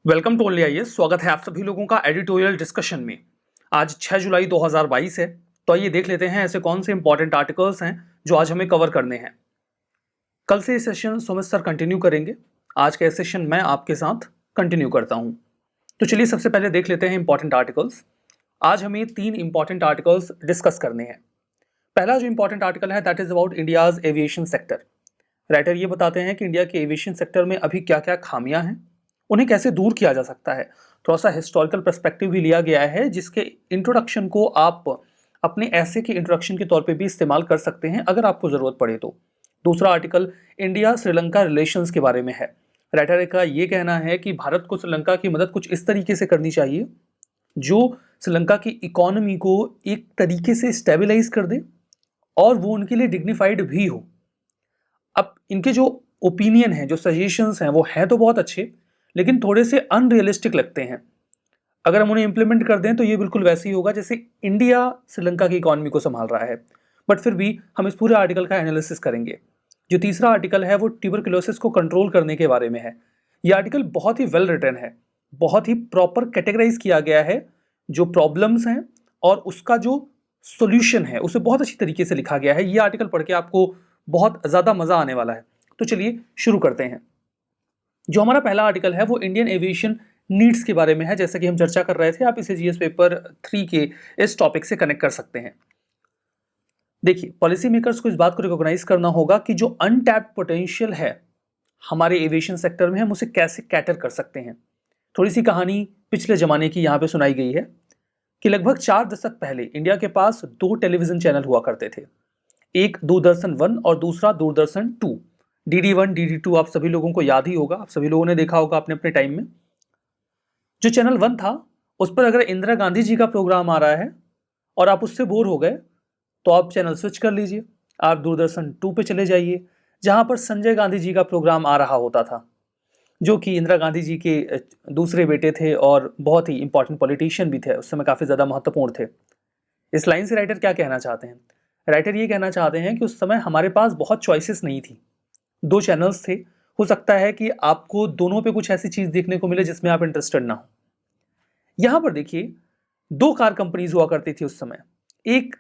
Welcome to only IAS. स्वागत है आप सभी लोगों का एडिटोरियल डिस्कशन में। आज 6 जुलाई 2022 है, तो आइए देख लेते हैं ऐसे कौन से इंपॉर्टेंट आर्टिकल्स हैं जो आज हमें कवर करने हैं। कल से ये सेशन सुमित सर कंटिन्यू करेंगे, आज का सेशन मैं आपके साथ कंटिन्यू करता हूं। तो चलिए सबसे पहले देख लेते हैं इंपॉर्टेंट आर्टिकल्स। आज हमें 3 इंपॉर्टेंट आर्टिकल्स डिस्कस करने हैं। पहला जो इंपॉर्टेंट आर्टिकल है that is about India's aviation sector. Writer ये बताते हैं कि इंडिया के एविएशन सेक्टर में अभी क्या क्या खामियां हैं, उन्हें कैसे दूर किया जा सकता है। थोड़ा सा हिस्टोरिकल पर्सपेक्टिव भी लिया गया है जिसके इंट्रोडक्शन को आप अपने ऐसे के इंट्रोडक्शन के तौर पे भी इस्तेमाल कर सकते हैं अगर आपको ज़रूरत पड़े तो। दूसरा आर्टिकल इंडिया श्रीलंका रिलेशंस के बारे में है। राइटर का ये कहना है कि भारत को श्रीलंका की मदद कुछ इस तरीके से करनी चाहिए जो श्रीलंका की इकोनॉमी को एक तरीके से स्टेबलाइज कर दे और वो उनके लिए डिग्निफाइड भी हो। अब इनके जो ओपिनियन है, जो सजेशंस हैं, वो हैं तो बहुत अच्छे लेकिन थोड़े से अनरियलिस्टिक लगते हैं। अगर हम उन्हें इंप्लीमेंट कर दें तो ये बिल्कुल वैसे ही होगा जैसे इंडिया श्रीलंका की इकोनॉमी को संभाल रहा है। बट फिर भी हम इस पूरे आर्टिकल का एनालिसिस करेंगे। जो तीसरा आर्टिकल है वो ट्यूबरकुलोसिस को कंट्रोल करने के बारे में है। ये आर्टिकल बहुत ही वेल रिटन है, बहुत ही प्रॉपर कैटेगराइज किया गया है जो प्रॉब्लम्स हैं और उसका जो सोल्यूशन है उसे बहुत अच्छी तरीके से लिखा गया है। ये आर्टिकल पढ़ के आपको बहुत ज़्यादा मज़ा आने वाला है। तो चलिए शुरू करते हैं। जो हमारा पहला आर्टिकल है वो इंडियन एविएशन नीड्स के बारे में है। जैसा कि हम चर्चा कर रहे थे, आप इसे जीएस पेपर 3 के इस टॉपिक से कनेक्ट कर सकते हैं। देखिए, पॉलिसी मेकर्स को इस बात को रिकॉग्नाइज करना होगा कि जो अनटैप्ड पोटेंशियल है हमारे एविएशन सेक्टर में, हम उसे कैसे कैटर कर सकते हैं। थोड़ी सी कहानी पिछले जमाने की यहाँ पे सुनाई गई है कि लगभग 4 दशक पहले इंडिया के पास 2 टेलीविजन चैनल हुआ करते थे। एक दूरदर्शन 1 और दूसरा दूरदर्शन 2। DD1 DD2 आप सभी लोगों को याद ही होगा, आप सभी लोगों ने देखा होगा अपने अपने टाइम में। जो चैनल 1 था उस पर अगर इंदिरा गांधी जी का प्रोग्राम आ रहा है और आप उससे बोर हो गए तो आप चैनल स्विच कर लीजिए, आप दूरदर्शन 2 पे चले जाइए जहां पर संजय गांधी जी का प्रोग्राम आ रहा होता था, जो कि इंदिरा गांधी जी के दूसरे बेटे थे और बहुत ही इंपॉर्टेंट पॉलिटिशियन भी थे, उस समय काफ़ी ज़्यादा महत्वपूर्ण थे। इस लाइन से राइटर क्या कहना चाहते हैं? राइटर ये कहना चाहते हैं कि उस समय हमारे पास बहुत चॉइसेस नहीं थी, 2 चैनल्स थे। हो सकता है कि आपको दोनों पे कुछ ऐसी चीज देखने को मिले जिसमें आप इंटरेस्टेड ना हो। यहां पर देखिए, 2 कार कंपनीज हुआ करती थी उस समय। एक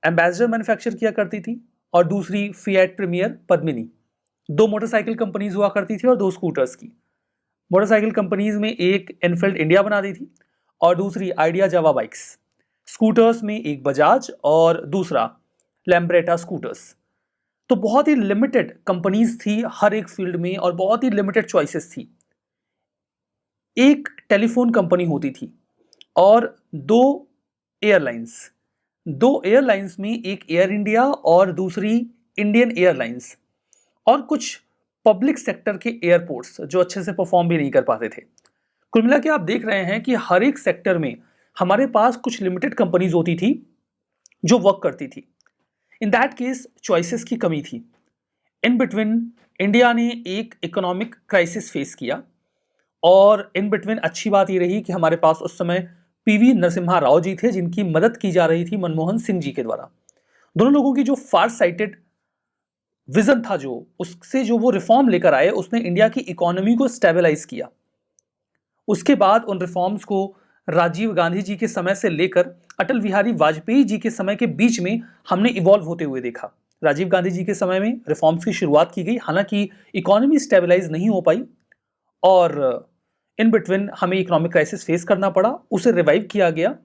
एम्बेसडर मैन्युफैक्चर किया करती थी और दूसरी Fiat Premier Padmini. 2 motorcycle companies हुआ करती थी और 2 स्कूटर्स की। मोटरसाइकिल कंपनीज में एक एनफील्ड इंडिया बना दी थी और दूसरी आइडिया जावा बाइक्स। स्कूटर्स में एक बजाज और दूसरा लैम्ब्रेटा स्कूटर्स। तो बहुत ही लिमिटेड कंपनीज थी हर एक फील्ड में और बहुत ही लिमिटेड चॉइसेस थी। एक टेलीफोन कंपनी होती थी और 2 एयरलाइंस। 2 एयरलाइंस में एक एयर इंडिया और दूसरी इंडियन एयरलाइंस, और कुछ पब्लिक सेक्टर के एयरपोर्ट्स जो अच्छे से परफॉर्म भी नहीं कर पाते थे। कुल मिला के आप देख रहे हैं कि हर एक सेक्टर में हमारे पास कुछ लिमिटेड कंपनीज होती थी जो वर्क करती थी। इन दैट केस चॉइसेस की कमी थी। इन बिटवीन इंडिया ने एक इकोनॉमिक क्राइसिस फेस किया और इन बिटवीन अच्छी बात ये रही कि हमारे पास उस समय पीवी नरसिम्हा राव जी थे जिनकी मदद की जा रही थी मनमोहन सिंह जी के द्वारा। दोनों लोगों की जो फार साइटेड विजन था, जो उससे जो वो रिफॉर्म लेकर आए, उसने इंडिया की इकोनॉमी को स्टेबलाइज किया। उसके बाद उन रिफॉर्म्स को राजीव गांधी जी के समय से लेकर अटल बिहारी वाजपेयी जी के समय के बीच में हमने इवॉल्व होते हुए देखा। राजीव गांधी जी के समय में रिफॉर्म्स की शुरुआत की गई, हालांकि इकोनॉमी स्टेबलाइज नहीं हो पाई और इन बिटवीन हमें इकोनॉमिक क्राइसिस फेस करना पड़ा, उसे रिवाइव किया गया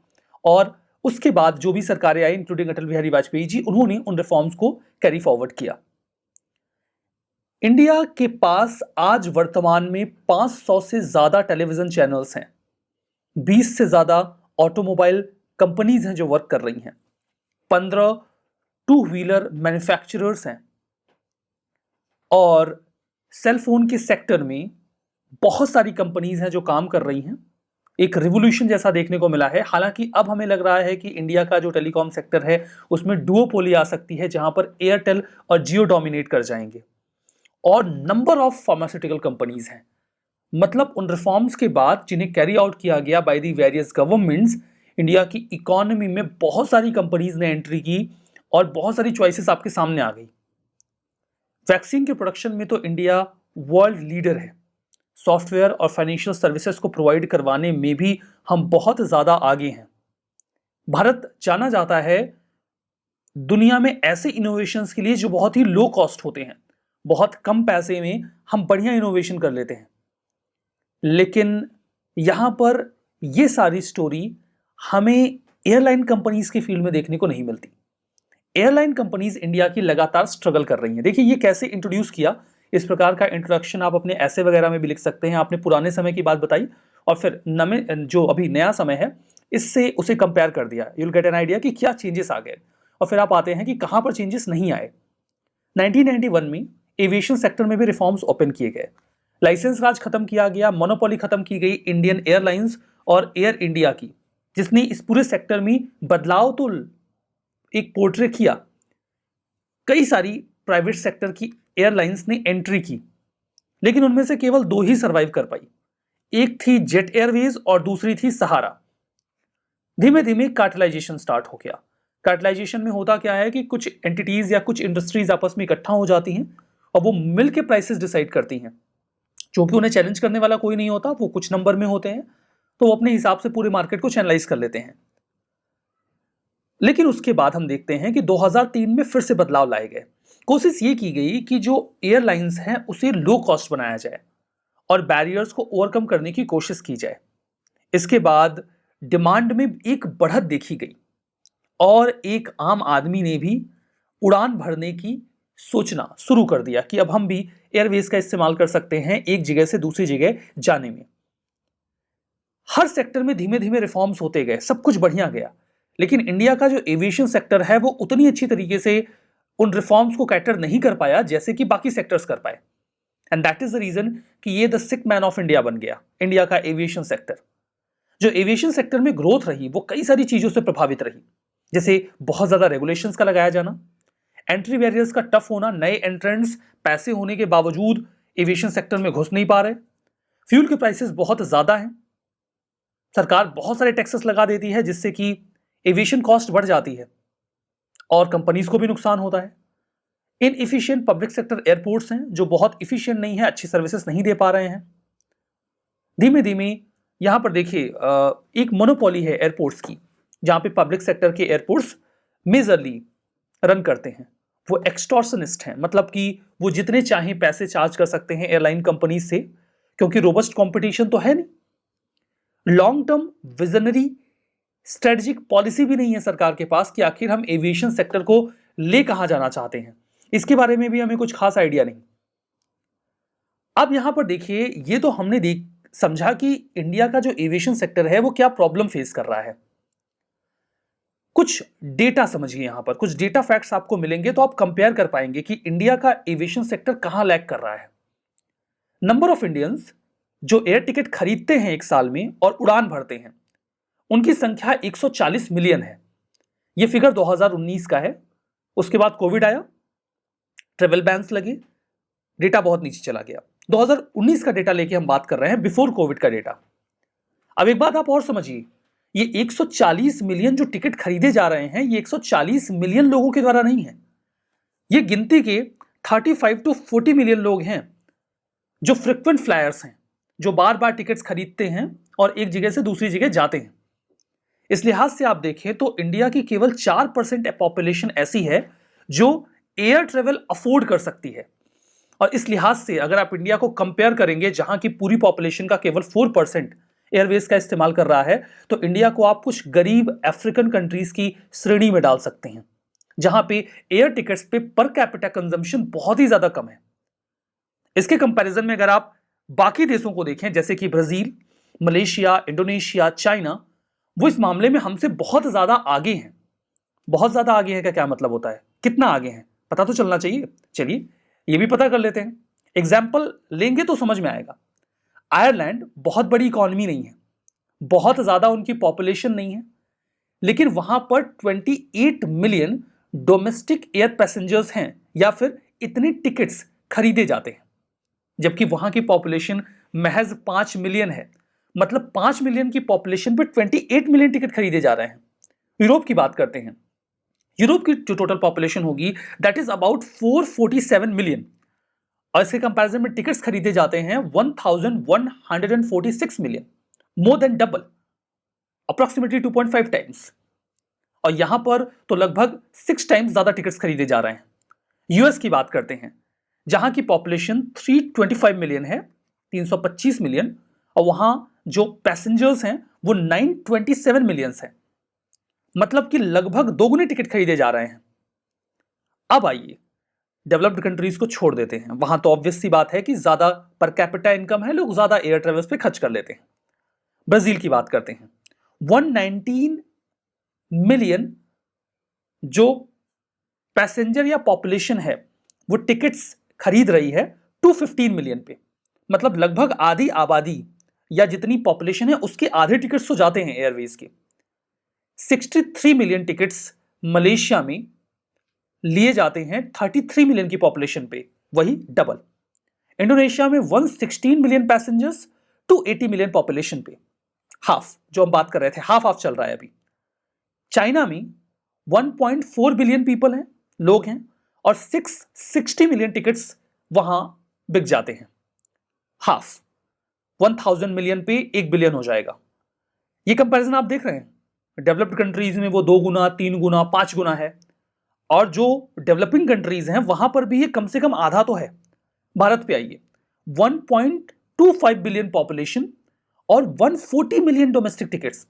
और उसके बाद जो भी सरकारें आई इंक्लूडिंग अटल बिहारी वाजपेयी जी, उन्होंने उन रिफॉर्म्स को कैरी फॉरवर्ड किया। इंडिया के पास आज वर्तमान में 500 से ज्यादा टेलीविजन चैनल्स हैं, 20 से ज्यादा ऑटोमोबाइल कंपनीज हैं जो वर्क कर रही हैं, 15 टू व्हीलर मैन्युफैक्चरर्स हैं और सेल फोन के सेक्टर में बहुत सारी कंपनीज हैं जो काम कर रही हैं। एक रिवोल्यूशन जैसा देखने को मिला है। हालांकि अब हमें लग रहा है कि इंडिया का जो टेलीकॉम सेक्टर है उसमें डुओपोली आ सकती है, जहां पर एयरटेल और जियो डोमिनेट कर जाएंगे और नंबर ऑफ फार्मास्यूटिकल कंपनीज हैं। मतलब उन रिफॉर्म्स के बाद जिन्हें कैरी आउट किया गया by the various governments, India की इकोनॉमी में बहुत सारी कंपनीज ने एंट्री की और बहुत सारी चॉइसेस आपके सामने आ गई। वैक्सीन के प्रोडक्शन में तो इंडिया वर्ल्ड लीडर है। सॉफ्टवेयर और फाइनेंशियल सर्विसेज को प्रोवाइड करवाने में भी हम बहुत ज़्यादा आगे हैं। भारत जाना जाता है दुनिया में ऐसे इनोवेशंस के लिए जो बहुत ही लो कॉस्ट होते हैं, बहुत कम पैसे में हम बढ़िया इनोवेशन कर लेते हैं। लेकिन यहां पर ये सारी स्टोरी हमें एयरलाइन कंपनीज की फील्ड में देखने को नहीं मिलती। एयरलाइन कंपनीज इंडिया की लगातार स्ट्रगल कर रही हैं। देखिए ये कैसे इंट्रोड्यूस किया, इस प्रकार का इंट्रोडक्शन आप अपने ऐसे वगैरह में भी लिख सकते हैं। आपने पुराने समय की बात बताई और फिर नए जो अभी नया समय है इससे उसे कंपेयर कर दिया। You will get an idea कि क्या चेंजेस आ गए और फिर आप आते हैं कि कहां पर चेंजेस नहीं आए। 1991 में एविएशन सेक्टर में भी रिफॉर्म्स ओपन किए गए, लाइसेंस राज खत्म किया गया, मोनोपोली खत्म की गई इंडियन एयरलाइंस और एयर इंडिया की, जिसने इस पूरे सेक्टर में बदलाव तो एक पोर्ट्रे किया। कई सारी प्राइवेट सेक्टर की एयरलाइंस ने एंट्री की, लेकिन उनमें से केवल 2 ही सरवाइव कर पाई। एक थी जेट एयरवेज और दूसरी थी सहारा। धीमे धीमे कार्टेलाइजेशन स्टार्ट हो गया। कार्टेलाइजेशन में होता क्या है कि कुछ एंटिटीज या कुछ इंडस्ट्रीज आपस में इकट्ठा हो जाती हैं और वो मिल के प्राइसेस डिसाइड करती हैं। क्योंकि उन्हें चैलेंज करने वाला कोई नहीं होता, वो कुछ नंबर में होते हैं, तो वो अपने हिसाब से पूरे मार्केट को चैनलाइज कर लेते हैं। लेकिन उसके बाद हम देखते हैं कि 2003 में फिर से बदलाव लाए गए। कोशिश ये की गई कि जो एयरलाइंस हैं उसे लो कॉस्ट बनाया जाए और बैरियर्स को ओवरकम करने की कोशिश की जाए। इसके बाद डिमांड में एक बढ़त देखी गई और एक आम आदमी ने भी उड़ान भरने की सोचना शुरू कर दिया कि अब हम भी एयरवेज का इस्तेमाल कर सकते हैं एक जगह से दूसरी जगह जाने में। हर सेक्टर में धीमे धीमे रिफॉर्म्स होते गए, सब कुछ बढ़िया गया। लेकिन इंडिया का जो एविएशन सेक्टर है वो उतनी अच्छी तरीके से उन रिफॉर्म्स को कैटर नहीं कर पाया जैसे कि बाकी सेक्टर्स कर पाए। And that is the reason कि ये the sick man of India बन गया, इंडिया का एविएशन सेक्टर। जो एविएशन सेक्टर में ग्रोथ रही वो कई सारी चीजों से प्रभावित रही, जैसे बहुत ज्यादा रेगुलेशंस का लगाया जाना, एंट्री बैरियर्स का टफ होना, नए एंट्रेंट्स पैसे होने के बावजूद एविएशन सेक्टर में घुस नहीं पा रहे, फ्यूल के प्राइसेस बहुत ज्यादा हैं, सरकार बहुत सारे टैक्सेस लगा देती है जिससे कि एविएशन कॉस्ट बढ़ जाती है और कंपनीज को भी नुकसान होता है। इनएफिशिएंट पब्लिक सेक्टर एयरपोर्ट्स हैं जो बहुत इफिशिएंट नहीं है, अच्छी सर्विसेज नहीं दे पा रहे हैं। धीमे धीमे यहां पर देखिए एक मोनोपोली है एयरपोर्ट्स की, जहां पे पब्लिक सेक्टर के एयरपोर्ट्स मेजरली रन करते हैं। वो एक्सटॉर्शनिस्ट हैं, मतलब कि वो जितने चाहें पैसे चार्ज कर सकते हैं एयरलाइन कंपनी से, क्योंकि रोबस्ट कंपटीशन तो है नहीं। Long term visionary strategic policy भी नहीं है सरकार के पास कि आखिर हम एविएशन सेक्टर को ले कहां जाना चाहते हैं, इसके बारे में भी हमें कुछ खास आइडिया नहीं। अब यहां पर देखिए, ये तो हमने समझा कि इंडिया का जो एविएशन सेक्टर है वो क्या प्रॉब्लम फेस कर रहा है। कुछ डेटा समझिए, यहां पर कुछ डेटा फैक्ट्स आपको मिलेंगे तो आप कंपेयर कर पाएंगे कि इंडिया का एविएशन सेक्टर कहां लैग कर रहा है। नंबर ऑफ इंडियंस जो एयर टिकट खरीदते हैं एक साल में और उड़ान भरते हैं, उनकी संख्या 140 मिलियन है। यह फिगर 2019 का है। उसके बाद कोविड आया, ट्रेवल बैन्स लगे, डेटा बहुत नीचे चला गया। 2019 का डेटा लेके हम बात कर रहे हैं, बिफोर कोविड का डेटा। अब एक बात आप और समझिए, ये 140 मिलियन जो टिकट खरीदे जा रहे हैं, ये 140 मिलियन लोगों के द्वारा नहीं है। ये गिनती के 35 to 40 मिलियन लोग हैं जो फ्रिक्वेंट फ्लायर्स हैं, जो बार बार टिकट्स खरीदते हैं और एक जगह से दूसरी जगह जाते हैं। इस लिहाज से आप देखें तो इंडिया की केवल 4% पॉपुलेशन ऐसी है जो एयर ट्रेवल अफोर्ड कर सकती है। और इस लिहाज से अगर आप इंडिया को कंपेयर करेंगे, जहां की पूरी पॉपुलेशन का केवल 4% एयरवेज का इस्तेमाल कर रहा है, तो इंडिया को आप कुछ गरीब अफ्रीकन कंट्रीज की श्रेणी में डाल सकते हैं, जहां पे एयर टिकट्स पे पर कैपिटा कंजम्पशन बहुत ही ज्यादा कम है। इसके कंपैरिजन में अगर आप बाकी देशों को देखें, जैसे कि ब्राजील, मलेशिया, इंडोनेशिया, चाइना, वो इस मामले में हमसे बहुत ज्यादा आगे हैं। बहुत ज्यादा आगे है का क्या मतलब होता है, कितना आगे हैं पता तो चलना चाहिए। चलिए ये भी पता कर लेते हैं, एग्जाम्पल लेंगे तो समझ में आएगा। आयरलैंड बहुत बड़ी इकोनॉमी नहीं है, बहुत ज्यादा उनकी पॉपुलेशन नहीं है, लेकिन वहां पर 28 मिलियन डोमेस्टिक एयर पैसेंजर्स हैं, या फिर इतने टिकट्स खरीदे जाते हैं, जबकि वहां की पॉपुलेशन महज 5 मिलियन है। मतलब 5 मिलियन की पॉपुलेशन पर 28 मिलियन टिकट खरीदे जा रहे हैं। यूरोप की बात करते हैं, यूरोप की जो टोटल पॉपुलेशन होगी दैट इज अबाउट 447 मिलियन, और इसके कंपैरिजन में टिकट्स खरीदे जाते हैं 1146 million, more than double, approximately 2.5 times. और यहां पर तो लगभग 6 टाइम्स ज्यादा टिकट्स खरीदे जा रहे हैं। यूएस की बात करते हैं, जहां की पॉपुलेशन 325 मिलियन है, 325 मिलियन, और वहां जो पैसेंजर्स हैं वो 927 मिलियंस हैं, मतलब कि लगभग दोगुने टिकट खरीदे जा रहे हैं। अब आइए डेवलप्ड कंट्रीज को छोड़ देते हैं, वहां तो ऑब्वियस सी बात है कि ज्यादा पर कैपिटा इनकम है, लोग ज्यादा एयर ट्रेवल्स पे खर्च कर लेते हैं। ब्राजील की बात करते हैं, 119 मिलियन जो पैसेंजर या पॉपुलेशन है वो टिकट्स खरीद रही है 215 मिलियन पे, मतलब लगभग आधी आबादी या जितनी पॉपुलेशन है उसके आधे टिकट्स तो जाते हैं एयरवेज के। 63 मिलियन टिकट्स मलेशिया में लिए जाते हैं 33 मिलियन की पॉपुलेशन पे, वही डबल। इंडोनेशिया में 116 million passengers to 80 million population पे, हाफ जो हम बात कर रहे थे, हाफ हाफ चल रहा है अभी। चाइना में 1.4 बिलियन पीपल हैं, लोग हैं, और 660 मिलियन टिकट्स वहां बिक जाते हैं, हाफ। 1000 मिलियन पे 1 बिलियन हो जाएगा। ये कंपैरिजन आप देख रहे हैं, डेवलप्ड कंट्रीज में वो 2 गुना, 3 गुना, 5 गुना है, और जो डेवलपिंग कंट्रीज हैं वहां पर भी ये कम से कम आधा तो है। भारत पे आइए, 1.25 बिलियन पॉपुलेशन और 140 मिलियन डोमेस्टिक टिकट्स।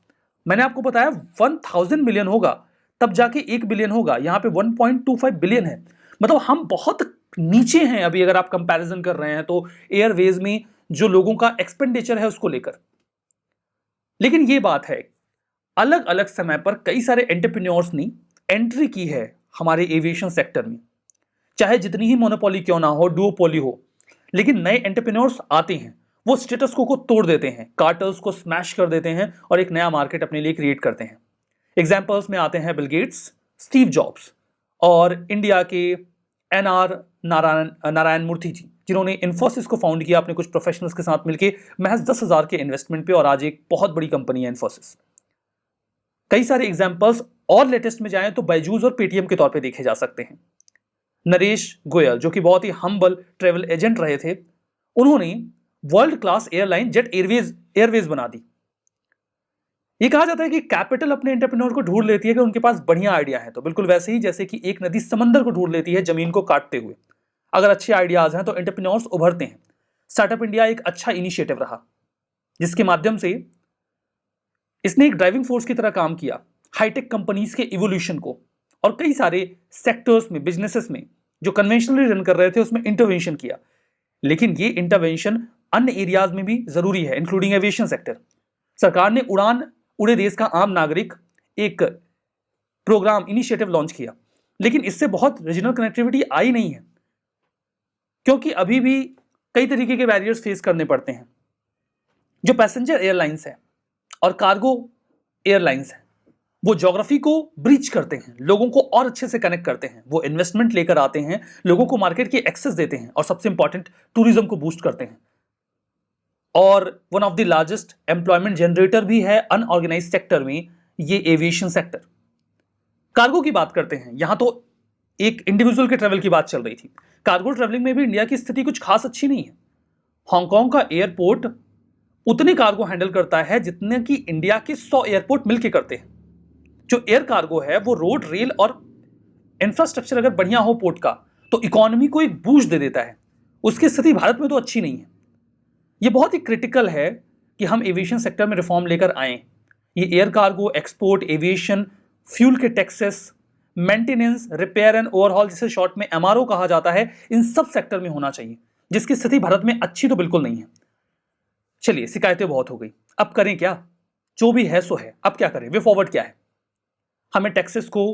मैंने आपको बताया 1000 मिलियन होगा तब जाके 1 बिलियन होगा, यहां पे 1.25 बिलियन है, मतलब हम बहुत नीचे हैं अभी अगर आप कंपैरिजन कर रहे हैं तो एयरवेज में जो लोगों का एक्सपेंडिचर है उसको लेकर। लेकिन ये बात है, अलग अलग समय पर कई सारे एंटरप्रेन्योर्स ने एंट्री की है हमारे एविएशन सेक्टर में, चाहे जितनी ही मोनोपोली क्यों ना हो, डुओपोली हो, लेकिन नए एंटरप्रेन्योर्स आते हैं, वो स्टेटस को तोड़ देते हैं, कार्टल्स को स्मैश कर देते हैं और एक नया मार्केट अपने लिए क्रिएट करते हैं। एग्जाम्पल्स में आते हैं बिल गेट्स, स्टीव जॉब्स और इंडिया के एनआर नारायण मूर्ति जी, जिन्होंने इन्फोसिस को फाउंड किया अपने कुछ प्रोफेशनल्स के साथ मिलकर महज 10,000 के इन्वेस्टमेंट पे, और आज एक बहुत बड़ी कंपनी है इन्फोसिस। कई सारे एग्जाम्पल्स और लेटेस्ट में जाएं तो बायजूस और पेटीएम के तौर पे देखे जा सकते हैं। नरेश गोयल जो कि बहुत ही हम्बल ट्रेवल एजेंट रहे थे, उन्होंने world class airline jet Airways बना दी। ये कहा जाता है कि कैपिटल अपने एंटरप्रेन्योर को ढूंढ लेती है कि उनके पास बढ़िया आइडिया है, तो बिल्कुल वैसे ही जैसे कि एक नदी समंदर को ढूंढ लेती है जमीन को काटते हुए। अगर अच्छे आइडियाज हैं तो एंटरप्रेन्योर्स उभरते हैं। स्टार्टअप इंडिया एक अच्छा इनिशिएटिव रहा, जिसके माध्यम से इसने एक ड्राइविंग फोर्स की तरह काम किया हाईटेक कंपनीज के इवोल्यूशन को, और कई सारे सेक्टर्स में, बिजनेसेस में जो कन्वेंशनली रन कर रहे थे उसमें इंटरवेंशन किया। लेकिन ये इंटरवेंशन अन्य एरियाज में भी जरूरी है, इंक्लूडिंग एविएशन सेक्टर। सरकार ने उड़ान उड़े देश का आम नागरिक एक प्रोग्राम, इनिशिएटिव लॉन्च किया, लेकिन इससे बहुत रीजनल कनेक्टिविटी आई नहीं है, क्योंकि अभी भी कई तरीके के बैरियर्स फेस करने पड़ते हैं। जो पैसेंजर एयरलाइंस है और कार्गो एयरलाइंस है, वो ज्योग्राफी को ब्रीच करते हैं, लोगों को और अच्छे से कनेक्ट करते हैं, वो इन्वेस्टमेंट लेकर आते हैं, लोगों को मार्केट की एक्सेस देते हैं, और सबसे इंपॉर्टेंट टूरिज्म को बूस्ट करते हैं। और one of the largest employment generator भी है अनऑर्गेनाइज्ड सेक्टर में ये एविएशन सेक्टर। कार्गो की बात करते हैं, यहां तो एक इंडिविजुअल के ट्रेवल की बात चल रही थी। कार्गो ट्रेवलिंग में भी इंडिया की स्थिति कुछ खास अच्छी नहीं है। हांगकांग का एयरपोर्ट उतने कार्गो हैंडल करता है जितने कि इंडिया के 100 एयरपोर्ट मिलकर करते हैं। जो एयर कार्गो है वो रोड, रेल और इंफ्रास्ट्रक्चर अगर बढ़िया हो पोर्ट का तो इकोनॉमी को एक बूस्ट दे देता है। उसकी स्थिति भारत में तो अच्छी नहीं है। ये बहुत ही क्रिटिकल है कि हम एविएशन सेक्टर में रिफॉर्म लेकर आए। ये air cargo, export, aviation, fuel के taxes, maintenance, repair and overhaul, जिसे शॉर्ट में एमआरओ कहा जाता है, इन सब सेक्टर में होना चाहिए, जिसकी स्थिति भारत में अच्छी तो बिल्कुल नहीं है। चलिए, शिकायतें बहुत हो गई, अब करें क्या? जो भी है सो है, अब क्या करें? वे फॉरवर्ड क्या है? हमें टैक्सेस को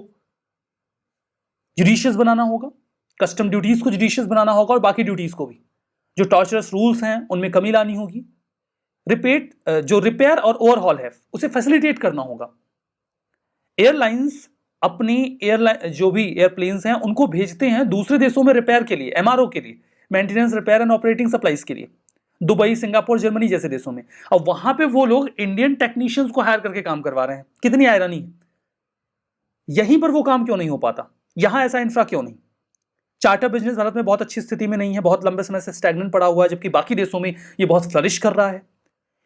जुडिशियस बनाना होगा, कस्टम ड्यूटीज को जुडिशियस बनाना होगा, और बाकी ड्यूटीज को भी, जो टॉर्चरस रूल्स हैं उनमें कमी लानी होगी। जो रिपेयर और ओवरहॉल है उसे फैसिलिटेट करना होगा। एयरलाइंस अपनी जो भी एयरप्लेन्स हैं उनको भेजते हैं दूसरे देशों में रिपेयर के लिए, एमआरओ के लिए, maintenance, repair and operating supplies के लिए, दुबई, सिंगापुर, जर्मनी जैसे देशों में। अब वहां पे वो लोग इंडियन टेक्नीशियंस को हायर करके काम करवा रहे हैं। कितनी आयरनी है। यहीं पर वो काम क्यों नहीं हो पाता? यहां ऐसा इंफ्रा क्यों नहीं? चार्टर बिजनेस भारत में बहुत अच्छी स्थिति में नहीं है, बहुत लंबे समय से स्टैग्नेंट पड़ा हुआ है, जबकि बाकी देशों में ये बहुत फ्लरिश कर रहा है।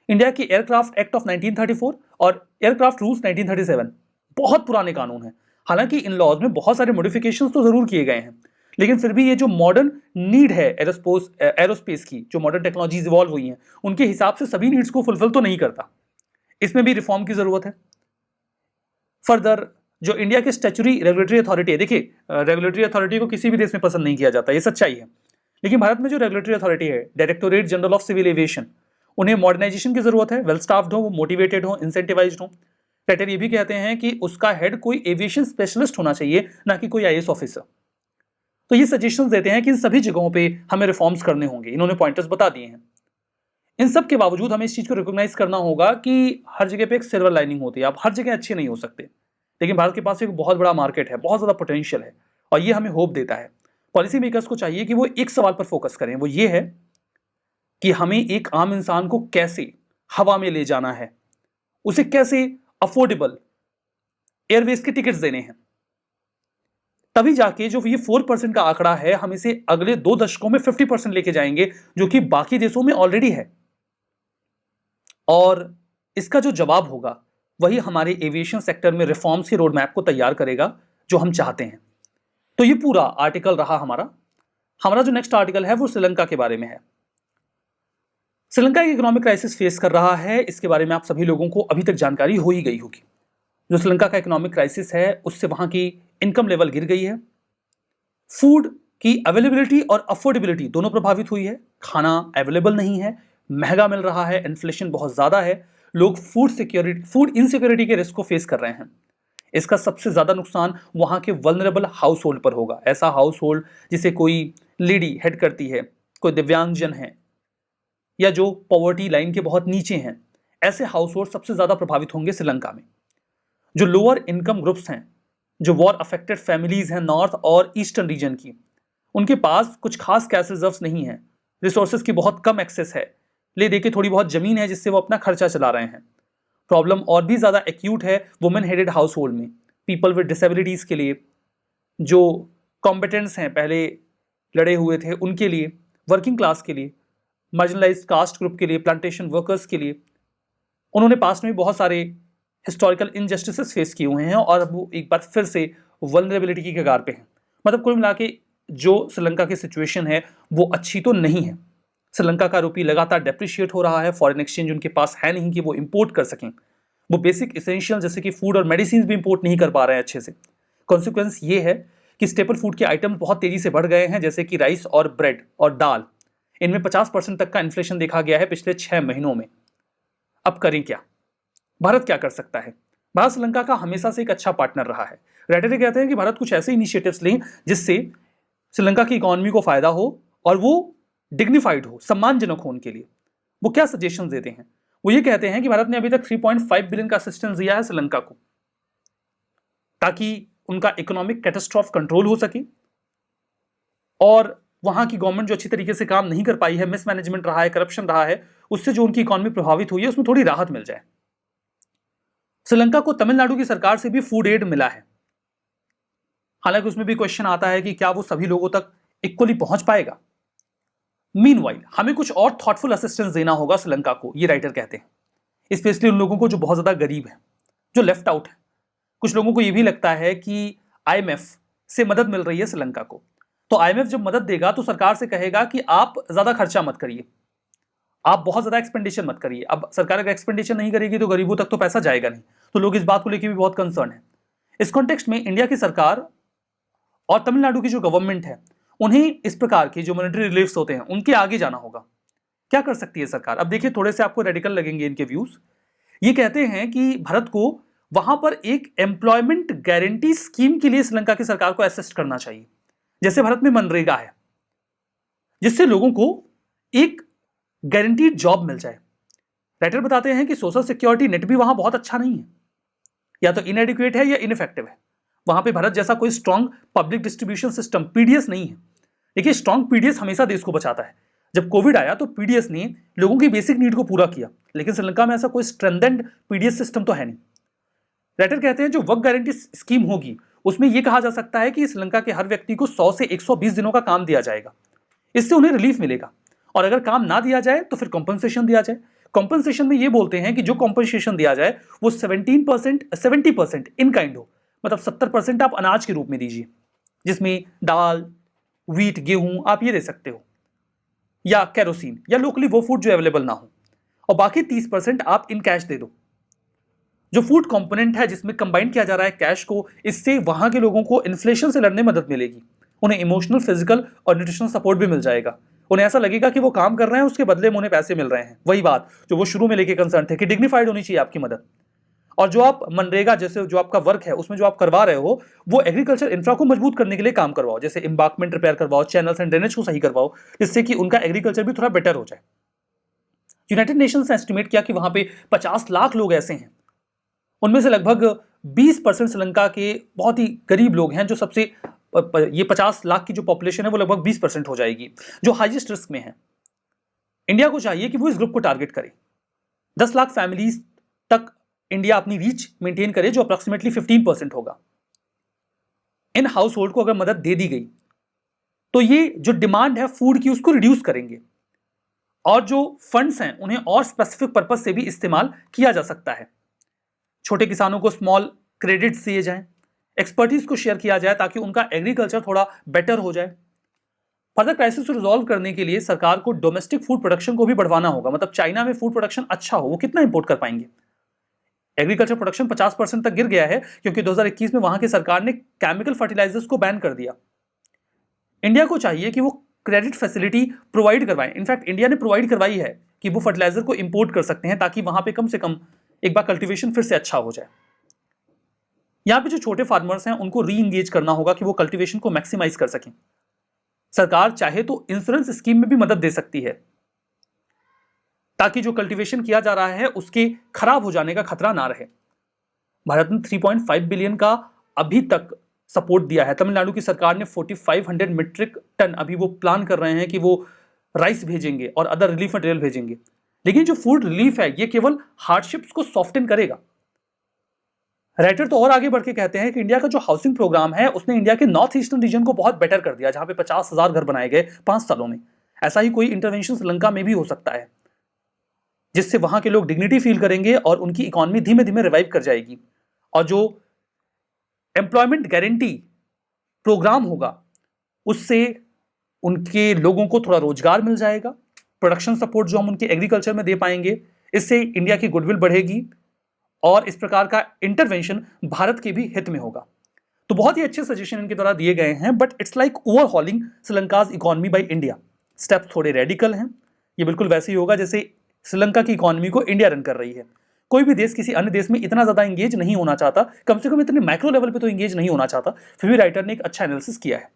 इंडिया की एयरक्राफ्ट एक्ट ऑफ 1934 और एयरक्राफ्ट रूल्स 1937 बहुत पुराने कानून हैं। हालांकि इन लॉज में बहुत सारे मॉडिफिकेशंस तो जरूर किए गए हैं, लेकिन फिर भी ये जो मॉडर्न नीड है एरोस्पेस की, जो मॉडर्न टेक्नोलॉजीज इवॉल्व हुई हैं, उनके हिसाब से सभी नीड्स को फुलफिल तो नहीं करता। इसमें भी रिफॉर्म की जरूरत है। फर्दर जो इंडिया की स्टैच्यूटरी रेगुलेटरी अथॉरिटी है, देखिए रेगुलेटरी अथॉरिटी को किसी भी देश में पसंद नहीं किया जाता, ये सच्चाई है, लेकिन भारत में जो रेगुलेटरी अथॉरिटी है, directorate general of civil aviation, उन्हें मॉडर्नाइजेशन की जरूरत है। वेल स्टाफ्ड हो, मोटिवेटेड हो, इंसेंटिवाइज्ड हो। राइटर ये भी कहते हैं कि उसका हेड कोई एविएशन स्पेशलिस्ट होना चाहिए, ना कि कोई आईएएस ऑफिसर। तो ये सजेशंस देते हैं कि इन सभी जगहों पे हमें रिफॉर्म्स करने होंगे, इन्होंने पॉइंटर्स बता दिए हैं। इन सब के बावजूद हमें इस चीज को रिकॉग्नाइज करना होगा कि हर जगह पे एक सिल्वर लाइनिंग होती है, आप हर जगह अच्छे नहीं हो सकते, लेकिन भारत के पास एक बहुत बड़ा मार्केट है, बहुत ज्यादा पोटेंशियल है, और ये हमें होप देता है। पॉलिसी मेकर्स को चाहिए कि वो एक सवाल पर फोकस करें, वो ये है कि हमें एक आम इंसान को कैसे हवा में ले जाना है, उसे कैसे अफोर्डेबल एयरवेज के टिकट्स देने हैं। तभी जाके जो ये 4% का आंकड़ा है, हम इसे अगले 2 दशकों में 50% लेके जाएंगे, जो कि बाकी देशों में ऑलरेडी है। और इसका जो जवाब होगा वही हमारे एविएशन सेक्टर में रिफॉर्म्स के रोड मैप को तैयार करेगा जो हम चाहते हैं। तो ये पूरा आर्टिकल रहा हमारा जो नेक्स्ट आर्टिकल है वो श्रीलंका के बारे में है। श्रीलंका एक इकोनॉमिक क्राइसिस फेस कर रहा है, इसके बारे में आप सभी लोगों को अभी तक जानकारी हो ही गई होगी। जो श्रीलंका का इकोनॉमिक क्राइसिस है, उससे वहां की इनकम लेवल गिर गई है, फूड की अवेलेबिलिटी और अफोर्डेबिलिटी दोनों प्रभावित हुई है। खाना अवेलेबल नहीं है, महंगा मिल रहा है, इन्फ्लेशन बहुत ज्यादा है, लोग फूड इनसिक्योरिटी के रिस्क को फेस कर रहे हैं। इसका सबसे ज्यादा नुकसान वहां के वल्नरेबल हाउस होल्ड पर होगा। ऐसा हाउस होल्ड जिसे कोई लेडी हेड करती है, कोई दिव्यांगजन है, या जो पॉवर्टी लाइन के बहुत नीचे हैं, ऐसे हाउस होल्ड सबसे ज्यादा प्रभावित होंगे श्रीलंका में। जो लोअर इनकम ग्रुप्स हैं, जो वॉर अफेक्टेड फैमिलीज हैं नॉर्थ और ईस्टर्न रीजन की, उनके पास कुछ खास कैश रिजर्व्स नहीं है, रिसोर्सेज की बहुत कम एक्सेस है, ले दे के थोड़ी बहुत जमीन है जिससे वो अपना खर्चा चला रहे हैं। प्रॉब्लम और भी ज्यादा एक्यूट है वुमेन हेडेड हाउस होल्ड में, पीपल विद डिसेबिलिटीज के लिए, जो कॉम्पिटेंट्स हैं, पहले लड़े हुए थे उनके लिए, वर्किंग क्लास के लिए, मार्जिनलाइज्ड कास्ट ग्रुप के लिए, प्लांटेशन वर्कर्स के लिए। उन्होंने पास्ट में बहुत सारे हिस्टोरिकल इनजस्टिसेस फेस किए हुए हैं और अब वो एक बार फिर से वल्नरेबिलिटी की कगार पे हैं। मतलब कुल मिला के जो श्रीलंका की सिचुएशन है वो अच्छी तो नहीं है। श्रीलंका का रुपी लगातार डेप्रिशिएट हो रहा है, फॉरेन एक्सचेंज उनके पास है नहीं कि वो इंपोर्ट कर सकें, वो बेसिक इसेंशियल जैसे कि फूड और मेडिसिन भी इंपोर्ट नहीं कर पा रहे हैं अच्छे से। कॉन्सिक्वेंस ये है कि स्टेपल फूड के आइटम बहुत तेजी से बढ़ गए हैं, जैसे कि राइस और ब्रेड और दाल, इनमें 50% तक का इन्फ्लेशन देखा गया है पिछले 6 महीनों में। अब करें क्या? भारत क्या कर सकता है? भारत श्रीलंका का हमेशा से एक अच्छा पार्टनर रहा है। रेडर कहते हैं कि भारत कुछ ऐसे इनिशिएटिव्स लें जिससे श्रीलंका की इकोनॉमी को फायदा हो और वो डिग्निफाइड हो, सम्मानजनक हो उनके लिए। वो क्या सजेशन देते हैं? वो ये कहते हैं कि भारत ने अभी तक 3.5 बिलियन का असिस्टेंस दिया है श्रीलंका को, ताकि उनका इकोनॉमिक कैटास्ट्रॉफ कंट्रोल हो सके, और वहां की गवर्नमेंट जो अच्छी तरीके से काम नहीं कर पाई है, मिसमैनेजमेंट रहा है, करप्शन रहा है, उससे जो उनकी इकोनॉमी प्रभावित हुई है उसमें थोड़ी राहत मिल जाए। श्रीलंका को तमिलनाडु की सरकार से भी फूड एड मिला है। हालांकि उसमें भी क्वेश्चन आता है कि क्या वो सभी लोगों तक इक्वली पहुंच पाएगा। मीनवाइल हमें कुछ और थॉटफुल असिस्टेंस देना होगा श्रीलंका को, ये राइटर कहते हैं, स्पेशली उन लोगों को जो बहुत ज्यादा गरीब है, जो लेफ्ट आउट है। कुछ लोगों को यह भी लगता है कि आईएमएफ से मदद मिल रही है श्रीलंका को, तो आईएमएफ जब मदद देगा तो सरकार से कहेगा कि आप ज्यादा खर्चा मत करिए, आप बहुत ज्यादा एक्सपेंडिचर मत करिए। अब सरकार अगर एक्सपेंडिचर नहीं करेगी तो गरीबों तक तो पैसा जाएगा नहीं, तो लोग इस बात को लेकर भी बहुत कंसर्न है। इस कॉन्टेक्स्ट में इंडिया की सरकार और तमिलनाडु की जो गवर्नमेंट है, उन्हें इस प्रकार के जो मॉनेटरी रिलीफ्स होते हैं उनके आगे जाना होगा। क्या कर सकती है सरकार? अब देखिए, थोड़े से आपको रेडिकल लगेंगे इनके व्यूज। ये कहते हैं कि भारत को वहां पर एक एम्प्लॉयमेंट गारंटी स्कीम के लिए श्रीलंका की सरकार को असिस्ट करना चाहिए, जैसे भारत में मनरेगा है, जिससे लोगों को एक गारंटीड जॉब मिल जाए। राइटर बताते हैं कि सोशल सिक्योरिटी नेट भी वहां बहुत अच्छा नहीं है, या तो इनएडिक्वेट है या इनइफेक्टिव है। वहां पे भारत जैसा कोई strong public distribution system PDS नहीं है। देखिए, स्ट्रॉन्ग पीडीएस हमेशा देश को बचाता है। जब कोविड आया तो पीडीएस ने लोगों की बेसिक नीड को पूरा किया, लेकिन श्रीलंका में ऐसा कोई स्ट्रेंथेंड पीडीएस सिस्टम तो है नहीं। राइटर कहते हैं जो वर्क गारंटी स्कीम होगी उसमें यह कहा जा सकता है कि श्रीलंका के हर व्यक्ति को 100 से 120 दिनों का काम दिया जाएगा। इससे उन्हें रिलीफ मिलेगा, और अगर काम ना दिया जाए तो फिर कॉम्पनसेशन दिया जाए। कॉम्पनसेशन में ये बोलते हैं कि जो कॉम्पनसेशन दिया जाए वो 70% इन काइंड हो, मतलब 70% आप अनाज के रूप में दीजिए, जिसमें दाल, व्हीट, गेहूं आप ये दे सकते हो, या केरोसिन, या लोकली वो फूड जो अवेलेबल ना हो, और बाकी 30% आप इन कैश दे दो। जो फूड कंपोनेंट है जिसमें कंबाइन किया जा रहा है कैश को, इससे वहां के लोगों को इन्फ्लेशन से लड़ने में मदद मिलेगी। उन्हें इमोशनल, फिजिकल और न्यूट्रिशनल सपोर्ट भी मिल जाएगा। उन्हें ऐसा लगेगा कि वो काम कर रहे हैं, उसके बदले में उन्हें पैसे मिल रहे हैं। वही बात जो वो शुरू में लेके कंसर्न थे कि डिग्निफाइड होनी चाहिए आपकी मदद। और जो आप मनरेगा जैसे जो आपका वर्क है उसमें जो आप करवा रहे हो, वो एग्रीकल्चर इंफ्रा को मजबूत करने के लिए काम करवाओ, जैसे एम्बार्कमेंट रिपेयर करवाओ, चैनल्स एंड ड्रेनेज को सही करवाओ, जिससे कि उनका एग्रीकल्चर भी थोड़ा बेटर हो जाए। यूनाइटेड नेशंस ने एस्टिमेट किया कि वहां पे 50 लाख लोग ऐसे हैं, उनमें से लगभग 20% श्रीलंका के बहुत ही गरीब लोग हैं, जो सबसे ये 50 लाख की जो पॉपुलेशन है वो लगभग 20% हो जाएगी, जो हाईएस्ट रिस्क में है। इंडिया को चाहिए कि वो इस ग्रुप को टारगेट करे। 10 लाख फैमिलीज तक इंडिया अपनी रीच मेंटेन करे, जो अप्रोक्सीमेटली 15% होगा। इन हाउस होल्ड को अगर मदद दे दी गई तो ये जो डिमांड है फूड की उसको रिड्यूस करेंगे, और जो फंड्स हैं उन्हें और स्पेसिफिक पर्पस से भी इस्तेमाल किया जा सकता है। छोटे किसानों को स्मॉल क्रेडिट्स दिए जाएं, एक्सपर्टीज को शेयर किया जाए ताकि उनका एग्रीकल्चर थोड़ा बेटर हो जाए। फर्दर क्राइसिस को रिजॉल्व करने के लिए सरकार को डोमेस्टिक फूड प्रोडक्शन को भी बढ़वाना होगा। मतलब चाइना में फूड प्रोडक्शन अच्छा हो, वो कितना इंपोर्ट कर पाएंगे? एग्रीकल्चर प्रोडक्शन 50% तक गिर गया है क्योंकि 2021 में वहां की सरकार ने केमिकल फर्टिलाइजर्स को बैन कर दिया। इंडिया को चाहिए कि वो क्रेडिट फैसिलिटी प्रोवाइड करवाएं। इनफैक्ट इंडिया ने प्रोवाइड करवाई है कि वो फर्टिलाइजर को इंपोर्ट कर सकते हैं, ताकि वहां पे कम से कम एक बार कल्टीवेशन फिर से अच्छा हो जाए। यहां पे जो छोटे फार्मर्स हैं उनको री इंगेज करना होगा कि वो कल्टीवेशन को मैक्सिमाइज कर सकें। सरकार चाहे तो इंश्योरेंस स्कीम में भी मदद दे सकती है, ताकि जो कल्टीवेशन किया जा रहा है उसके खराब हो जाने का खतरा ना रहे। भारत ने 3.5 बिलियन का अभी तक सपोर्ट दिया है। तमिलनाडु की सरकार ने 4500 मीट्रिक टन अभी वो प्लान कर रहे हैं कि वो राइस भेजेंगे और अदर रिलीफ मटेरियल भेजेंगे। लेकिन जो फूड रिलीफ है ये केवल हार्डशिप्स को सॉफ्टन करेगा। राइटर तो और आगे बढ़ के कहते हैं कि इंडिया का जो हाउसिंग प्रोग्राम है उसने इंडिया के नॉर्थ ईस्टर्न रीजन को बहुत बेटर कर दिया, जहां पे 50,000 घर बनाए गए 5 सालों में। ऐसा ही कोई इंटरवेंशन श्रीलंका में भी हो सकता है, जिससे वहां के लोग डिग्निटी फील करेंगे और उनकी इकोनॉमी धीमे धीमे रिवाइव कर जाएगी। और जो एम्प्लॉयमेंट गारंटी प्रोग्राम होगा उससे उनके लोगों को थोड़ा रोजगार मिल जाएगा। प्रोडक्शन सपोर्ट जो हम उनके एग्रीकल्चर में दे पाएंगे, इससे इंडिया की गुडविल बढ़ेगी और इस प्रकार का इंटरवेंशन भारत के भी हित में होगा। तो बहुत ही अच्छे सजेशन इनके द्वारा दिए गए हैं, but it's like overhauling Sri Lanka's economy by India. Steps थोड़े रेडिकल हैं। ये बिल्कुल वैसे ही होगा जैसे श्रीलंका की इकोनॉमी को इंडिया रन कर रही है। कोई भी देश किसी अन्य देश में इतना ज्यादा इंगेज नहीं होना चाहता, कम से कम इतने माइक्रो लेवल पे तो इंगेज नहीं होना चाहता। फिर भी राइटर ने एक अच्छा एनालिसिस किया है।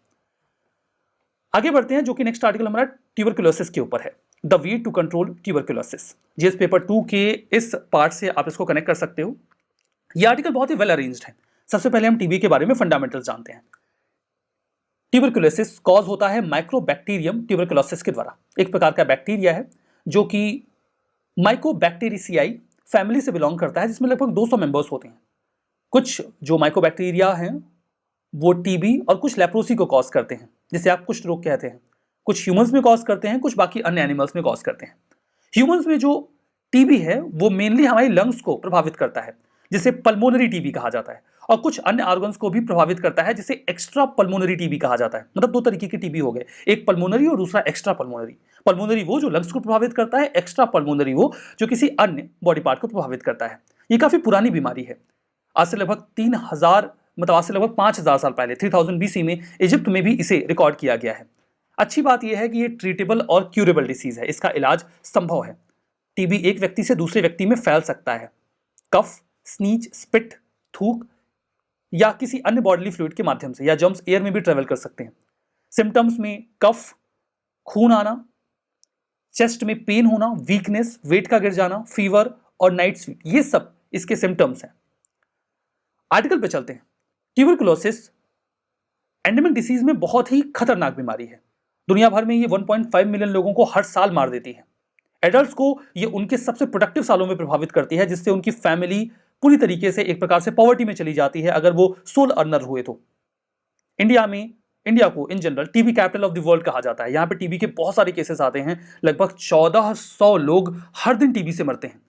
आगे बढ़ते हैं, जो कि नेक्स्ट आर्टिकल हमारा ट्यूबरकुलोसिस के ऊपर है, the way to control tuberculosis. GS paper 2 के इस पार्ट से आप इसको कनेक्ट कर सकते हो। यह आर्टिकल बहुत ही वेल अरेंज्ड है। सबसे पहले हम टीबी के बारे में फंडामेंटल्स जानते हैं। ट्यूबरकुलोसिस कॉज होता है माइक्रोबैक्टीरियम ट्यूबरकुलोसिस के द्वारा। एक प्रकार का बैक्टीरिया है जो कि माइकोबैक्टीरियाई फैमिली से बिलोंग करता है, जिसमें लगभग 200 मेंबर्स होते हैं। कुछ जो माइकोबैक्टीरिया हैं वो टीबी और कुछ लेप्रोसी को कॉज करते हैं, जिसे आप कुष्ठ रोग कहते हैं। कुछ ह्यूमंस में कॉज करते हैं, कुछ बाकी अन्य एनिमल्स में कॉज करते हैं। ह्यूमंस में जो टीबी है वो मेनली हमारी लंग्स को प्रभावित करता है, जिसे पल्मोनरी टीबी कहा जाता है, और कुछ अन्य ऑर्गन्स को भी प्रभावित करता है, जिसे एक्स्ट्रा पल्मोनरी टीबी कहा जाता है। मतलब 2 तरीके के टीबी हो गए, एक पल्मोनरी और दूसरा एक्स्ट्रा पल्मोनरी। पल्मोनरी वो जो लंग्स को प्रभावित करता है, एक्स्ट्रा पल्मोनरी वो जो किसी अन्य बॉडी पार्ट को प्रभावित करता है। ये काफी पुरानी बीमारी है। आज से लगभग 5000 साल पहले 3000 BC में इजिप्ट में भी इसे रिकॉर्ड किया गया है। अच्छी बात यह है कि ये ट्रीटेबल और क्यूरेबल डिसीज है, इसका इलाज संभव है। टीबी एक व्यक्ति से दूसरे व्यक्ति में फैल सकता है, कफ, स्नीज, स्पिट, थूक या किसी अन्य बॉडीली फ्लूइड के माध्यम से, या जर्म्स एयर में भी ट्रेवल कर सकते हैं। सिम्टम्स में कफ, खून आना, चेस्ट में पेन होना, वीकनेस, वेट का गिर जाना, फीवर और नाइट स्वीट, ये सब इसके सिम्टम्स हैं। आर्टिकल पे चलते हैं। ट्यूबरकुलोसिस एंडेमिक डिसीज में बहुत ही खतरनाक बीमारी है। दुनिया भर में ये 1.5 मिलियन लोगों को हर साल मार देती है। एडल्ट्स को ये उनके सबसे प्रोडक्टिव सालों में प्रभावित करती है, जिससे उनकी फैमिली पूरी तरीके से एक प्रकार से पॉवर्टी में चली जाती है अगर वो सोल अर्नर हुए तो। इंडिया को in general TB capital of the world कहा जाता है। यहाँ पे टीबी के बहुत सारे केसेस आते हैं, लगभग 1400 लोग हर दिन टीबी से मरते हैं।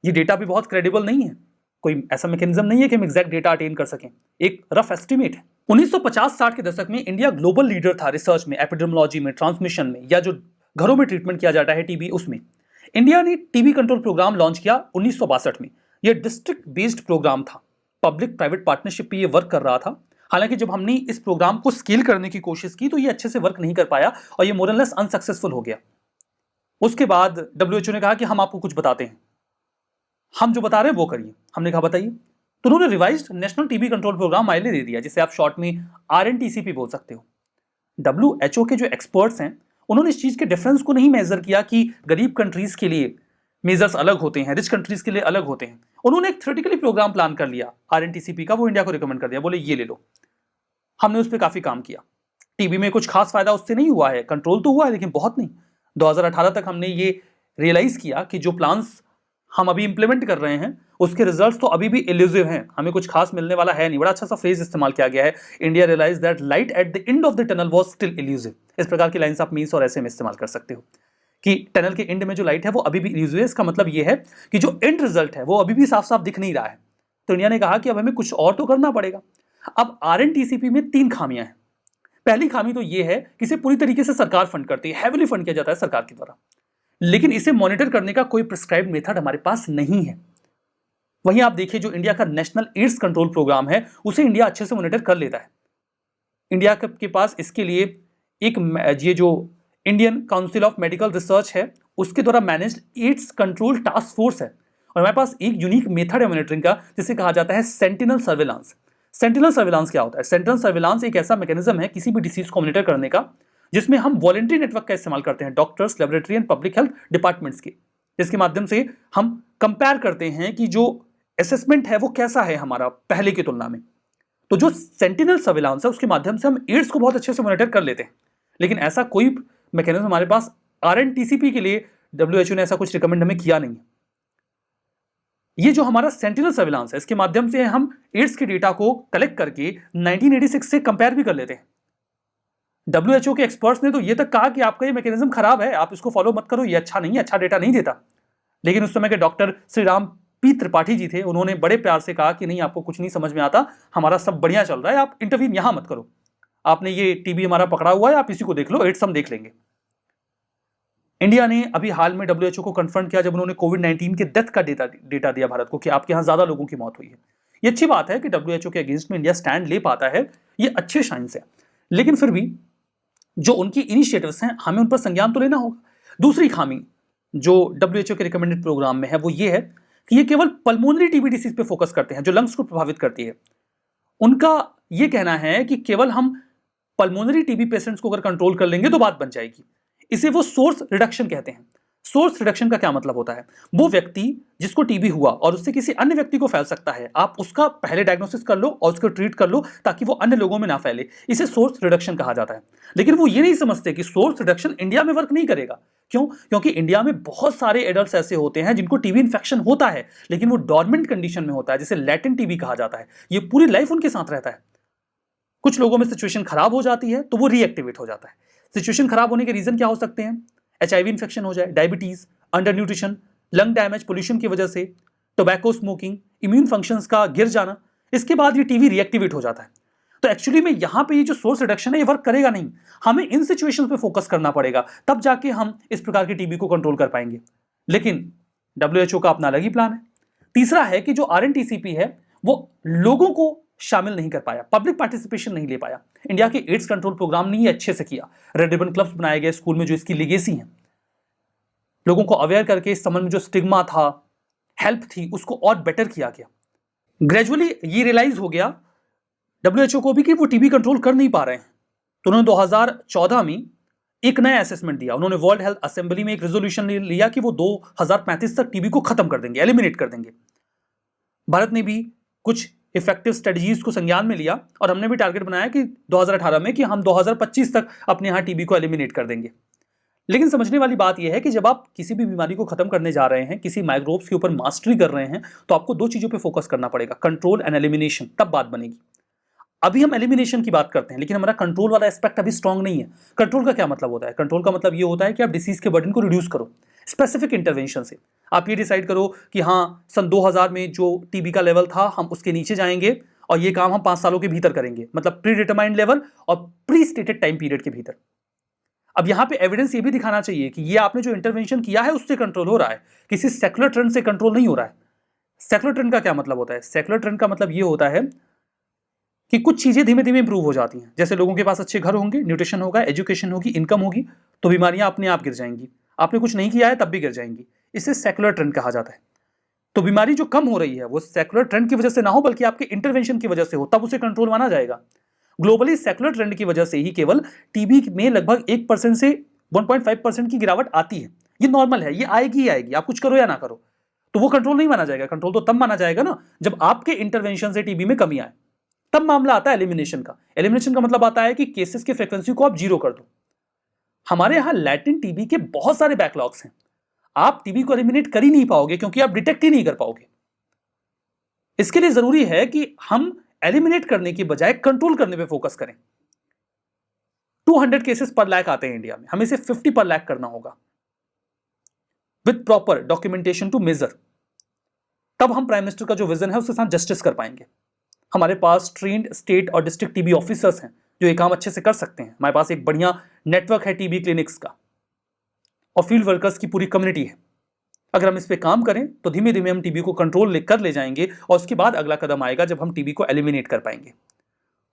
ये डेटा भी बहुत क्रेडिबल नहीं है, कोई ऐसा मैकेनिज्म नहीं है कि हम एग्जैक्ट डेटा अटेन कर सकें, एक रफ एस्टिमेट है। 1950-60 के दशक में इंडिया ग्लोबल लीडर था रिसर्च में, एपिडेमियोलॉजी में, ट्रांसमिशन में, या जो घरों में ट्रीटमेंट किया जाता है टीबी उसमें। इंडिया ने टीबी कंट्रोल प्रोग्राम लॉन्च किया 1962 में। यह डिस्ट्रिक्ट बेस्ड प्रोग्राम था, पब्लिक प्राइवेट पार्टनरशिप पे ये वर्क कर रहा था। हालांकि जब हमने इस प्रोग्राम को स्केल करने की कोशिश की तो ये अच्छे से वर्क नहीं कर पाया और ये मोर एंड लेस अनसक्सेसफुल हो गया। उसके बाद WHO ने कहा कि हम आपको कुछ बताते हैं, हम जो बता रहे हैं वो करिए। हमने कहा बताइए, तो उन्होंने revised national TB control programme आईएलए दे दिया, जिसे आप शॉर्ट में RNTCP बोल सकते हो। WHO के जो एक्सपर्ट्स हैं उन्होंने इस चीज के डिफरेंस को नहीं मेजर किया कि गरीब कंट्रीज के लिए मेजर्स अलग होते हैं, रिच कंट्रीज के लिए अलग होते हैं। उन्होंने एक थ्योरेटिकली प्रोग्राम प्लान कर लिया RNTCP का, वो इंडिया को रिकमेंड कर दिया, बोले ये ले लो। हमने उस पर काफी काम किया। टीबी में कुछ खास फायदा उससे नहीं हुआ है, कंट्रोल तो हुआ है लेकिन बहुत नहीं। 2018 तक हमने ये रियलाइज किया कि जो प्लान्स हम अभी इंप्लीमेंट कर रहे हैं उसके रिजल्ट्स तो अभी भी इल्यूसिव हैं, हमें कुछ खास मिलने वाला है नहीं। बड़ा अच्छा सा फ्रेज इस्तेमाल किया गया है, India realise that light at the end of the tunnel was still elusive. इस प्रकार की लाइंस आप मीन्स और ऐसे में इस्तेमाल कर सकते हो कि टनल के एंड में जो लाइट है वो अभी भी इल्यूसिव है। इसका मतलब ये है कि जो एंड रिजल्ट है वो अभी भी साफ साफ दिख नहीं रहा है। तो इंडिया ने कहा कि अब हमें कुछ और तो करना पड़ेगा। अब RNTCP में 3 खामियां हैं। पहली खामी तो ये है कि इसे पूरी तरीके से सरकार फंड करती है, हैविली फंड किया जाता है सरकार के द्वारा, लेकिन इसे मॉनिटर करने का कोई प्रिस्क्राइब्ड मेथड हमारे पास नहीं है। वहीं आप देखिए जो इंडिया का नेशनल एड्स कंट्रोल प्रोग्राम है उसे इंडिया अच्छे से मॉनिटर कर लेता है। इंडिया के पास इसके लिए एक ये जो Indian council of medical research है उसके द्वारा managed AIDS control task force है, और हमारे पास एक यूनिक मेथड है मॉनिटरिंग का जिसे कहा जाता है सेंटिनल सर्विलांस। सेंटिनल सर्विलांस क्या होता है? सेंटिनल सर्विलांस एक ऐसा मैकेनिज्म है किसी भी डिसीज को मॉनिटर करने का जिसमें हम वॉलंटरी नेटवर्क का इस्तेमाल करते हैं, doctors, laboratory and public health departments के, जिसके माध्यम से हम कंपेयर करते हैं कि जो असेसमेंट है वो कैसा है हमारा पहले की तुलना में। तो जो सेंटिनल सर्विलांस है उसके माध्यम से हम एड्स को बहुत अच्छे से मॉनिटर कर लेते हैं, लेकिन ऐसा कोई मैकेनिज्म हमारे पास RNTCP के लिए WHO ने ऐसा कुछ रिकमेंड हमें किया नहीं है। ये जो हमारा सेंटिनल सर्विलांस है इसके माध्यम से हम एड्स के डेटा को कलेक्ट करके 1986 से कंपेयर भी कर लेते हैं। WHO के एक्सपर्ट्स ने तो ये तक कहा कि आपका ये मैकेनिज्म खराब है, आप इसको फॉलो मत करो, ये अच्छा नहीं है, अच्छा डेटा नहीं देता। लेकिन उस समय के डॉक्टर श्री राम पी त्रिपाठी जी थे, उन्होंने बड़े प्यार से कहा कि नहीं, आपको कुछ नहीं समझ में आता, हमारा सब बढ़िया चल रहा है, आप इंटरवीन यहां मत करो, आपने ये टीबी हमारा पकड़ा हुआ है, आप इसी को देख लो, एड्स हम देख लेंगे। इंडिया ने अभी हाल में WHO को कन्फर्म किया जब उन्होंने कोविड-19 के डेथ का डेटा दिया भारत को कि आपके यहां ज्यादा लोगों की मौत हुई है। ये अच्छी बात है कि WHO के अगेंस्ट में इंडिया स्टैंड ले पाता है, ये अच्छे साइंस है, लेकिन फिर भी जो उनकी इनिशिएटिव्स हैं हमें उन पर संज्ञान तो लेना होगा। दूसरी खामी जो WHO के रिकमेंडेड प्रोग्राम में है वो ये है कि ये केवल पल्मोनरी टीबी डिसीज पे फोकस करते हैं जो लंग्स को प्रभावित करती है। उनका ये कहना है कि केवल हम पल्मोनरी टीबी पेशेंट्स को अगर कंट्रोल कर लेंगे तो बात बन जाएगी। इसे वो सोर्स रिडक्शन कहते हैं। सोर्स रिडक्शन का क्या मतलब होता है? वो व्यक्ति जिसको टीबी हुआ और उससे किसी अन्य व्यक्ति को फैल सकता है, आप उसका पहले डायग्नोसिस कर लो और उसको ट्रीट कर लो ताकि वो अन्य लोगों में ना फैले, इसे सोर्स रिडक्शन कहा जाता है। लेकिन वो ये नहीं समझते कि सोर्स रिडक्शन इंडिया में वर्क नहीं करेगा। क्यों? क्योंकि इंडिया में बहुत सारे एडल्ट्स ऐसे होते हैं जिनको टीबी इन्फेक्शन होता है लेकिन वो डॉर्मेंट कंडीशन में होता है, जिसे लैटेंट टीबी कहा जाता है। ये पूरी लाइफ उनके साथ रहता है। कुछ लोगों में सिचुएशन खराब हो जाती है तो वो रीएक्टिवेट हो जाता है। सिचुएशन खराब होने के रीजन क्या हो सकते हैं? HIV इन्फेक्शन हो जाए, diabetes, under nutrition, lung damage pollution की वजह से, टोबैको स्मोकिंग, इम्यून फंक्शंस का गिर जाना, इसके बाद ये टीबी रिएक्टिवेट हो जाता है। तो एक्चुअली में यहां पे ये जो सोर्स रिडक्शन है ये वर्क करेगा नहीं। हमें इन सिचुएशंस पे फोकस करना पड़ेगा, तब जाके हम इस प्रकार की टीबी को कंट्रोल कर पाएंगे। लेकिन WHO का अपना अलग ही प्लान है। तीसरा है कि जो RNTCP है वो लोगों को शामिल नहीं कर पाया, पब्लिक पार्टिसिपेशन नहीं ले पाया। इंडिया के एड्स कंट्रोल प्रोग्राम ने ये अच्छे से किया। रेड रिबन क्लब्स बनाए गए स्कूल में जो इसकी लेगेसी है, लोगों को अवेयर करके इस संबंध में जो स्टिग्मा था, हेल्प थी, उसको और बेटर किया गया। ग्रेजुअली ये रियलाइज हो गया WHO को भी कि वो टीबी कंट्रोल कर नहीं पा रहे हैं, तो उन्होंने 2014 में एक नया असेसमेंट दिया। उन्होंने वर्ल्ड हेल्थ असेंबली में एक रेजोल्यूशन लिया कि वो 2035 तक टीबी को खत्म कर देंगे, एलिमिनेट कर देंगे। भारत ने भी कुछ इफेक्टिव स्ट्रेटजीज को संज्ञान में लिया और हमने भी टारगेट बनाया कि 2018 में कि हम 2025 तक अपने यहां टीबी को एलिमिनेट कर देंगे। लेकिन समझने वाली बात यह है कि जब आप किसी भी बीमारी को खत्म करने जा रहे हैं, किसी माइक्रोब्स के ऊपर मास्टरी कर रहे हैं, तो आपको दो चीजों पे फोकस करना पड़ेगा, कंट्रोल एंड एलिमिनेशन, तब बात बनेगी। अभी हम एलिमिनेशन की बात करते हैं, लेकिन हमारा कंट्रोल वाला एस्पेक्ट अभी स्ट्रांग नहीं है। कंट्रोल का क्या मतलब होता है? कंट्रोल का मतलब ये होता है कि आप डिसीज के बर्डन को रिड्यूस करो स्पेसिफिक इंटरवेंशन से। आप ये डिसाइड करो कि हाँ, सन 2000 में जो टीबी का लेवल था हम उसके नीचे जाएंगे और ये काम हम 5 सालों के भीतर करेंगे, मतलब प्री डिटरमाइंड लेवल और प्री स्टेटेड टाइम पीरियड के भीतर। अब यहां पे एविडेंस ये भी दिखाना चाहिए कि ये आपने जो इंटरवेंशन किया है उससे कंट्रोल हो रहा है, किसी सेक्युलर ट्रेंड से कंट्रोल नहीं हो रहा है। सेक्युलर ट्रेंड का क्या मतलब होता है? सेक्युलर ट्रेंड का मतलब ये होता है कि कुछ चीजें धीमे धीमे इंप्रूव हो जाती हैं। जैसे लोगों के पास अच्छे घर होंगे, न्यूट्रिशन होगा, एजुकेशन होगी, इनकम होगी, तो बीमारियां अपने आप गिर जाएंगी। आपने कुछ नहीं किया है तब भी गिर जाएंगी। इसे सेक्युलर ट्रेंड कहा जाता है। तो बीमारी जो कम हो रही है वो सेक्युलर ट्रेंड की वजह से ना हो, बल्कि आपके इंटरवेंशन की वजह से हो, तब उसे कंट्रोल माना जाएगा। ग्लोबली सेक्युलर ट्रेंड की वजह से ही केवल टीबी में लगभग 1% से 1.5% की गिरावट आती है। ये नॉर्मल है, ये आएगी ही आएगी, आप कुछ करो या ना करो। तो वो कंट्रोल नहीं माना जाएगा। कंट्रोल तो तब माना जाएगा ना जब आपके इंटरवेंशन से टीबी में कमी आए, तब मामला आता है एलिमिनेशन का। एलिमिनेशन का मतलब आता है कि केसेस की फ्रीक्वेंसी को आप जीरो कर दो। हमारे यहां लैटेंट टीबी के बहुत सारे बैकलॉग्स हैं। आप टीबी को एलिमिनेट कर ही नहीं पाओगे क्योंकि आप डिटेक्ट ही नहीं कर पाओगे। इसके लिए जरूरी है कि हम एलिमिनेट करने की बजाय कंट्रोल करने पे फोकस करें। 200 केसेस पर लाख आते हैं इंडिया में, हमें इसे 50 पर लाख करना होगा with proper documentation to measure. तब हम प्राइम मिनिस्टर का जो विजन है उसके साथ जस्टिस कर पाएंगे। हमारे पास ट्रेन्ड स्टेट और डिस्ट्रिक्ट टीबी ऑफिसर्स हैं जो ये काम अच्छे से कर सकते हैं। हमारे पास एक बढ़िया नेटवर्क है टीबी क्लिनिक्स का और फील्ड वर्कर्स की पूरी कम्युनिटी है। अगर हम इस पे काम करें तो धीमे धीमे हम टीबी को कंट्रोल कर ले जाएंगे और उसके बाद अगला कदम आएगा जब हम टीबी को एलिमिनेट कर पाएंगे।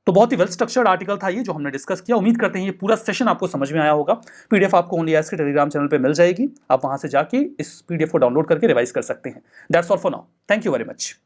तो बहुत ही वेल स्ट्रक्चर्ड आर्टिकल था ये जो हमने डिस्कस किया। उम्मीद करते हैं ये पूरा सेशन आपको समझ में आया होगा। पीडीएफ आपको ओनली एस के टेलीग्राम चैनल पे मिल जाएगी। आप वहां से जाके इस पीडीएफ को डाउनलोड करके रिवाइज कर सकते हैं। That's all for now. Thank you very much.